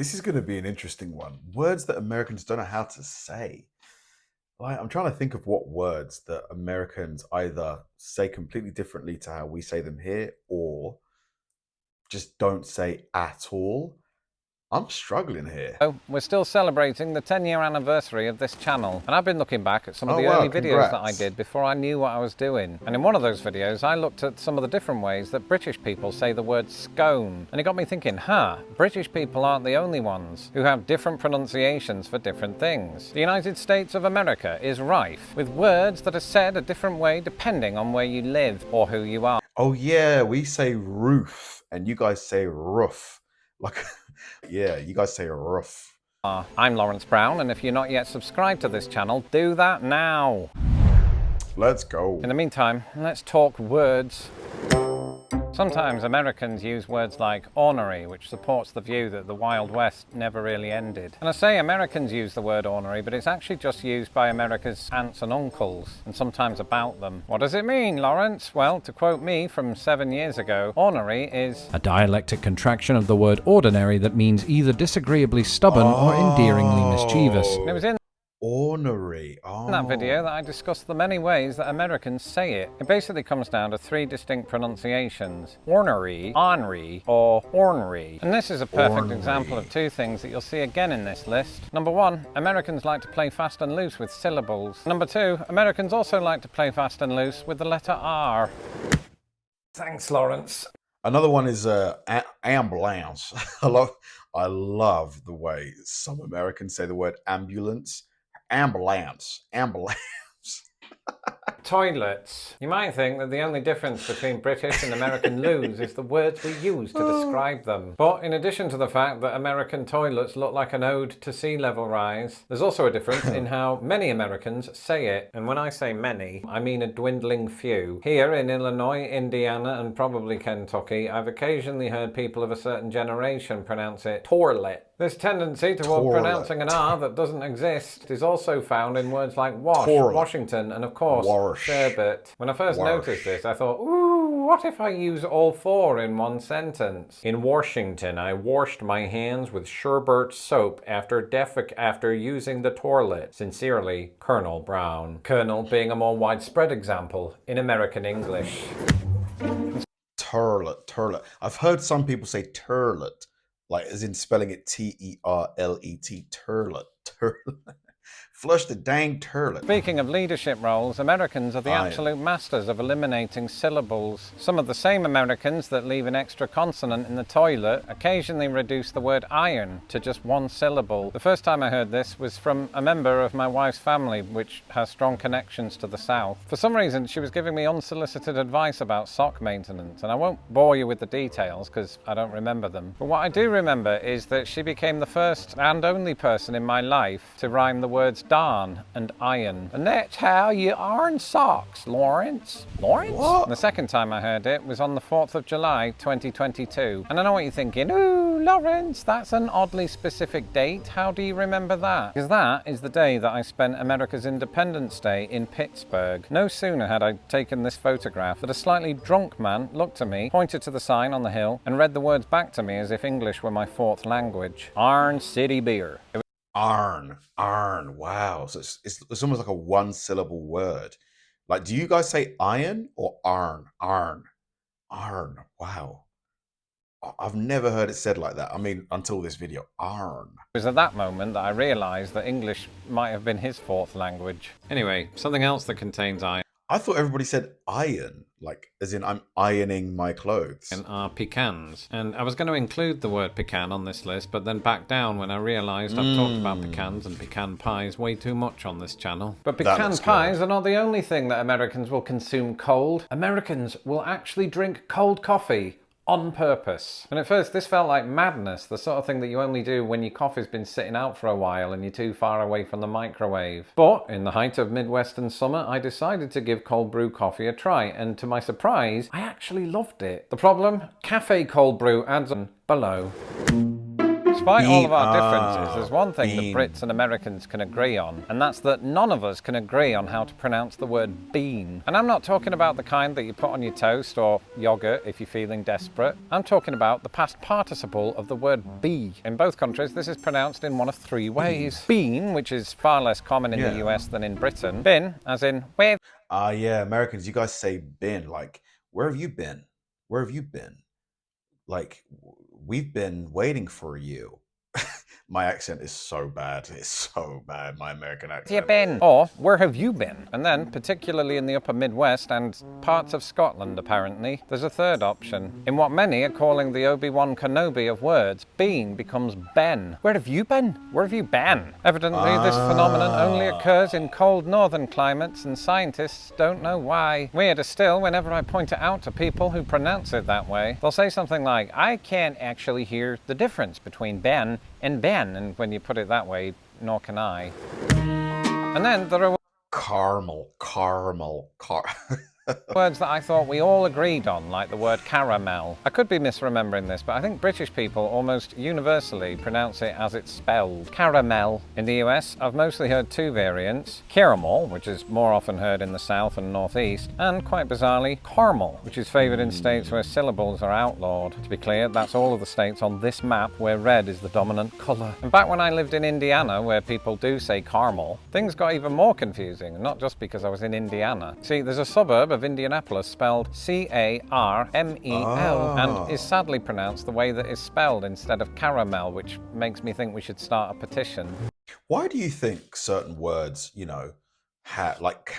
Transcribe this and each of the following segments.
This is going to be an interesting one. Words that Americans don't know how to say. Like, I'm trying to think of what words that Americans either say completely differently to how we say them here or just don't say at all. I'm struggling here. So we're still celebrating the 10-year anniversary of this channel, and I've been looking back at some of the wow, early videos that I congrats. did before I knew what I was doing. And in one of those videos I looked at some of the different ways that British people say the word scone, and it got me thinking, British people aren't the only ones who have different pronunciations for different things. The United States of America is rife with words that are said a different way depending on where you live or who you are. Oh yeah, we say roof and you guys say roof. Like, yeah, you guys say roof. I'm Lawrence Brown, and if you're not yet subscribed to this channel, do that now. Let's go. In the meantime, let's talk words. Sometimes Americans use words like ornery, which supports the view that the Wild West never really ended. And I say Americans use the word ornery, but it's actually just used by America's aunts and uncles, and sometimes about them. What does it mean, Lawrence? Well, to quote me from 7 years ago, ornery is a dialectic contraction of the word ordinary that means either disagreeably stubborn or endearingly mischievous. And it was in Ornery. In that video that I discussed the many ways that Americans say it. It basically comes down to 3 distinct pronunciations: ornery, onry, or ornery. And this is a perfect example of 2 things that you'll see again in this list. Number 1, Americans like to play fast and loose with syllables. Number 2, Americans also like to play fast and loose with the letter R. Thanks, Lawrence. Another one is ambulance. I love the way some Americans say the word ambulance. Ambulance. Toilets. You might think that the only difference between British and American loos is the words we use to describe them. But in addition to the fact that American toilets look like an ode to sea level rise, there's also a difference in how many Americans say it. And when I say many, I mean a dwindling few. Here in Illinois, Indiana, and probably Kentucky, I've occasionally heard people of a certain generation pronounce it toilet. This tendency toward pronouncing an R that doesn't exist is also found in words like wash, Washington, and of course, sherbet. When I first noticed this, I thought, ooh, what if I use all 4 in one sentence? In Washington, I washed my hands with sherbet soap after using the toilet. Sincerely, Colonel Brown. Colonel being a more widespread example in American English. Turlet. I've heard some people say turlet, like as in spelling it T-E-R-L-E-T, turlet. Flush the dang turlet. Speaking of leadership roles, Americans are the absolute masters of eliminating syllables. Some of the same Americans that leave an extra consonant in the toilet occasionally reduce the word iron to just 1 syllable. The first time I heard this was from a member of my wife's family, which has strong connections to the South. For some reason, she was giving me unsolicited advice about sock maintenance, and I won't bore you with the details because I don't remember them. But what I do remember is that she became the first and only person in my life to rhyme the words darn and iron. And that's how you iron socks, Lawrence. Lawrence? What? The second time I heard it was on the 4th of July, 2022. And I know what you're thinking, ooh, Lawrence, that's an oddly specific date. How do you remember that? Because that is the day that I spent America's Independence Day in Pittsburgh. No sooner had I taken this photograph that a slightly drunk man looked at me, pointed to the sign on the hill, and read the words back to me as if English were my 4th language. Iron City Beer. Arn. Wow. So it's almost like a 1-syllable word. Like, do you guys say iron or arn? Arn. Wow. I've never heard it said like that. I mean, until this video. Arn. It was at that moment that I realised that English might have been his 4th language. Anyway, something else that contains iron. I thought everybody said iron, like as in I'm ironing my clothes. And are pecans. And I was going to include the word pecan on this list, but then back down when I realised I've talked about pecans and pecan pies way too much on this channel. But pecan pies are not the only thing that Americans will consume cold. Americans will actually drink cold coffee. On purpose. And at first this felt like madness, the sort of thing that you only do when your coffee's been sitting out for a while and you're too far away from the microwave. But in the height of Midwestern summer, I decided to give cold brew coffee a try, and to my surprise, I actually loved it. The problem? Cafe cold brew adds on below. Despite all of our differences, there's one thing bean. that Brits and Americans can agree on, and that's that none of us can agree on how to pronounce the word bean. And I'm not talking about the kind that you put on your toast or yogurt if you're feeling desperate. I'm talking about the past participle of the word be. In both countries, this is pronounced in one of three ways. Bean, which is far less common in the US than in Britain. Bin, as in where. Yeah, Americans, you guys say been, like, where have you been? Where have you been? Like, we've been waiting for you. My accent is so bad. It's so bad, my American accent. Where have you been? Or, where have you been? And then, particularly in the upper Midwest and parts of Scotland, apparently, there's a third option. In what many are calling the Obi-Wan Kenobi of words, bean becomes ben. Where have you been? Where have you been? Evidently, this phenomenon only occurs in cold northern climates, and scientists don't know why. Weirder still, whenever I point it out to people who pronounce it that way, they'll say something like, I can't actually hear the difference between ben and ben, and when you put it that way, nor can I. And then there are Caramel. words that I thought we all agreed on, like the word caramel. I could be misremembering this, but I think British people almost universally pronounce it as it's spelled. Caramel. In the US, I've mostly heard two variants. Caramel, which is more often heard in the south and northeast, and quite bizarrely, caramel, which is favoured in states where syllables are outlawed. To be clear, that's all of the states on this map where red is the dominant colour. And back when I lived in Indiana, where people do say caramel, things got even more confusing, not just because I was in Indiana. See, there's a suburb of Indianapolis spelled Carmel and is sadly pronounced the way that is spelled instead of caramel, which makes me think we should start a petition. Why do you think certain words,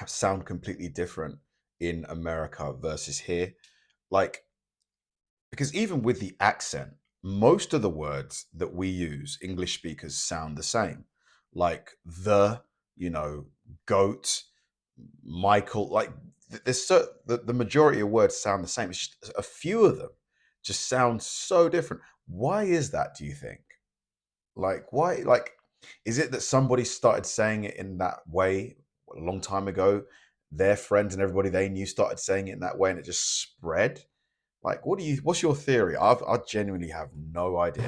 sound completely different in America versus here? Like, because even with the accent, most of the words that we use, English speakers, sound the same. Like goat, Michael, like the majority of words sound the same. It's just a few of them just sound so different. Why is that, do you think? Like, why? Like, is it that somebody started saying it in that way a long time ago? Their friends and everybody they knew started saying it in that way, and it just spread. Like, what's your theory? I genuinely have no idea.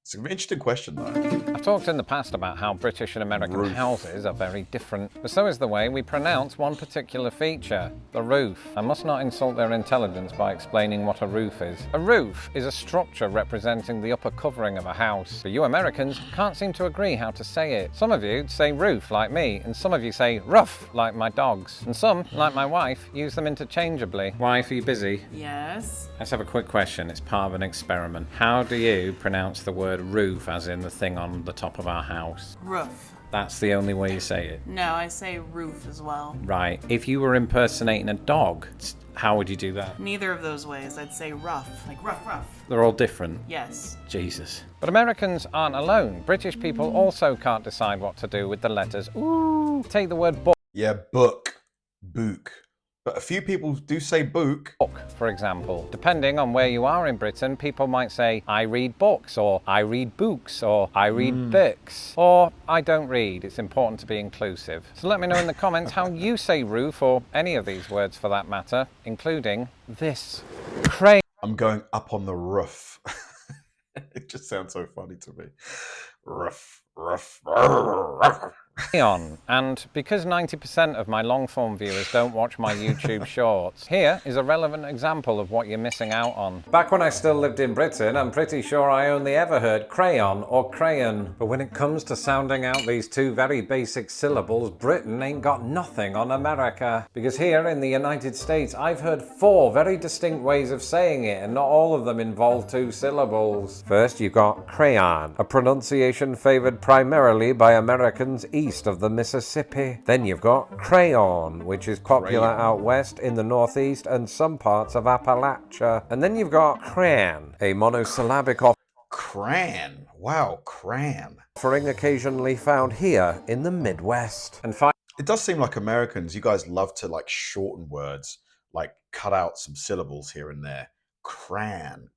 It's an interesting question, though. I've talked in the past about how British and American houses are very different, but so is the way we pronounce one particular feature, the roof. I must not insult their intelligence by explaining what a roof is. A roof is a structure representing the upper covering of a house, but you Americans can't seem to agree how to say it. Some of you say roof, like me, and some of you say rough, like my dogs, and some, like my wife, use them interchangeably. Wife, are you busy? Yes. Let's have a quick question. It's part of an experiment. How do you pronounce the word roof, as in the thing on the top of our house? Roof. That's the only way you say it? No, I say roof as well. Right. If you were impersonating a dog, how would you do that? Neither of those ways. I'd say rough. Like rough, rough. They're all different? Yes. Jesus. But Americans aren't alone. British people also can't decide what to do with the letters. Ooh. Take the word book. Yeah, book. But a few people do say book. Book, for example. Depending on where you are in Britain, people might say, I read books, or I read books, or I read books, or I don't read. It's important to be inclusive. So let me know in the comments how you say roof, or any of these words for that matter, including this. Crayon. I'm going up on the roof. It just sounds so funny to me. Roof. And because 90% of my long-form viewers don't watch my YouTube shorts, here is a relevant example of what you're missing out on. Back when I still lived in Britain, I'm pretty sure I only ever heard crayon or crayon. But when it comes to sounding out these two very basic syllables, Britain ain't got nothing on America. Because here in the United States, I've heard 4 very distinct ways of saying it, and not all of them involve 2 syllables. First, you've got crayon, a pronunciation favored primarily by Americans east of the Mississippi. Then you've got crayon, which is popular out west in the northeast and some parts of Appalachia. And then you've got crayon, a monosyllabic Crayon. Wow, crayon. offering occasionally found here in the Midwest. And it does seem like Americans, you guys love to like shorten words, like cut out some syllables here and there. Cran.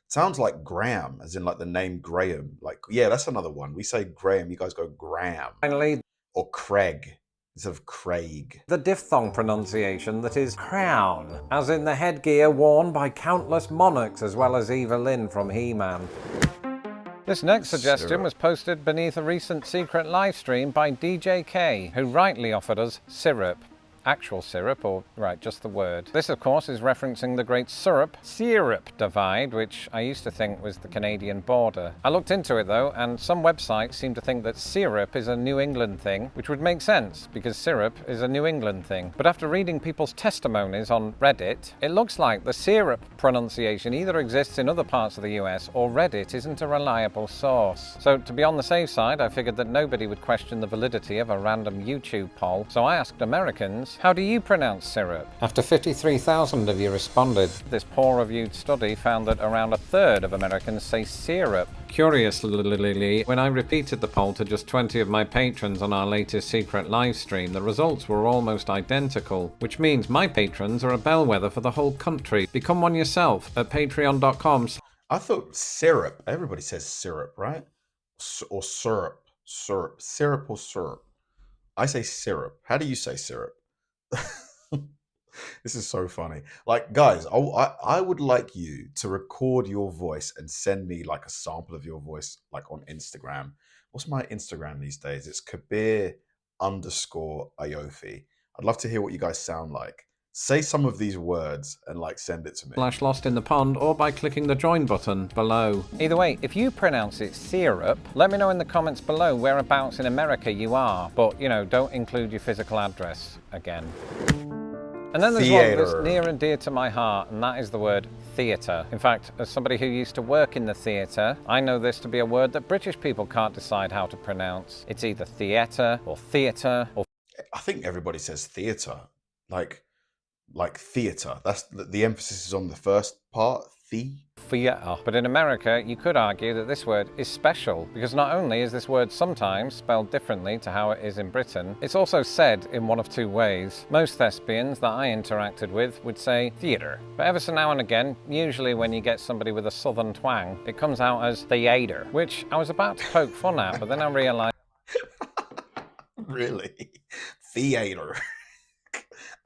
Sounds like Graham, as in like the name Graham. Like, yeah, that's another one. We say Graham, you guys go Graham. finally, Or Craig, instead of Craig. the diphthong pronunciation that is crown, as in the headgear worn by countless monarchs as well as Eva Lynn from He-Man. This next suggestion Syrup. was posted beneath a recent secret live stream by DJ K, who rightly offered us syrup. Actual syrup, or right, just the word. This, of course, is referencing the great syrup divide, which I used to think was the Canadian border. I looked into it though, and some websites seem to think that syrup is a New England thing, which would make sense because syrup is a New England thing. But after reading people's testimonies on Reddit, it looks like the syrup pronunciation either exists in other parts of the US or Reddit isn't a reliable source. So to be on the safe side, I figured that nobody would question the validity of a random YouTube poll, so I asked Americans, how do you pronounce syrup? After 53,000 of you responded, this poor-reviewed study found that around a third of Americans say syrup. Curiously, when I repeated the poll to just 20 of my patrons on our latest secret live stream, the results were almost identical, which means my patrons are a bellwether for the whole country. Become one yourself at patreon.com. I thought syrup. Everybody says syrup, right? Or syrup. Syrup or syrup. I say syrup. How do you say syrup? This is so funny. Like, guys, I would like you to record your voice and send me like a sample of your voice, like on Instagram. What's my Instagram these days? It's Kabir_Ayofi. I'd love to hear what you guys sound like. Say some of these words and like send it to me. /lost in the pond, or by clicking the join button below. Either way, if you pronounce it syrup, let me know in the comments below whereabouts in America you are, but you know, don't include your physical address again. And then there's one that's near and dear to my heart, and that is the word theatre. In fact, as somebody who used to work in the theatre, I know this to be a word that British people can't decide how to pronounce. It's either theatre or theatre or... I think everybody says theatre. Like theatre. That's the emphasis is on the first part, theatre. But in America, you could argue that this word is special, because not only is this word sometimes spelled differently to how it is in Britain, it's also said in one of two ways. Most thespians that I interacted with would say theatre, but ever so now and again, usually when you get somebody with a southern twang, it comes out as theatre, which I was about to poke fun at, but then I realised... Really? Theatre.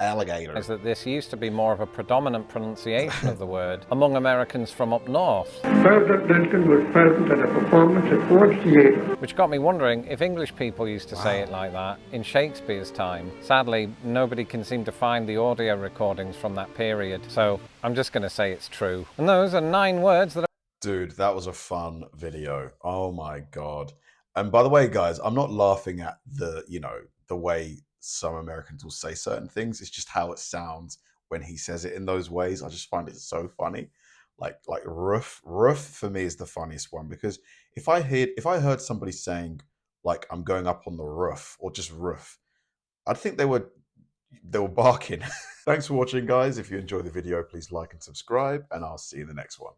Alligator. Is that this used to be more of a predominant pronunciation of the word among Americans from up north. President Lincoln was present at a performance at Ford's Theatre. Which got me wondering if English people used to say it like that in Shakespeare's time. Sadly, nobody can seem to find the audio recordings from that period, so I'm just going to say it's true. And those are 9 words that... Dude, that was a fun video. Oh my God. And by the way, guys, I'm not laughing at the way some Americans will say certain things. It's just how it sounds when he says it in those ways. I just find it so funny. Like roof for me is the funniest one, because if I heard somebody saying like I'm going up on the roof or just roof, I'd think they were barking. Thanks for watching, guys. If you enjoyed the video, please like and subscribe, and I'll see you in the next one.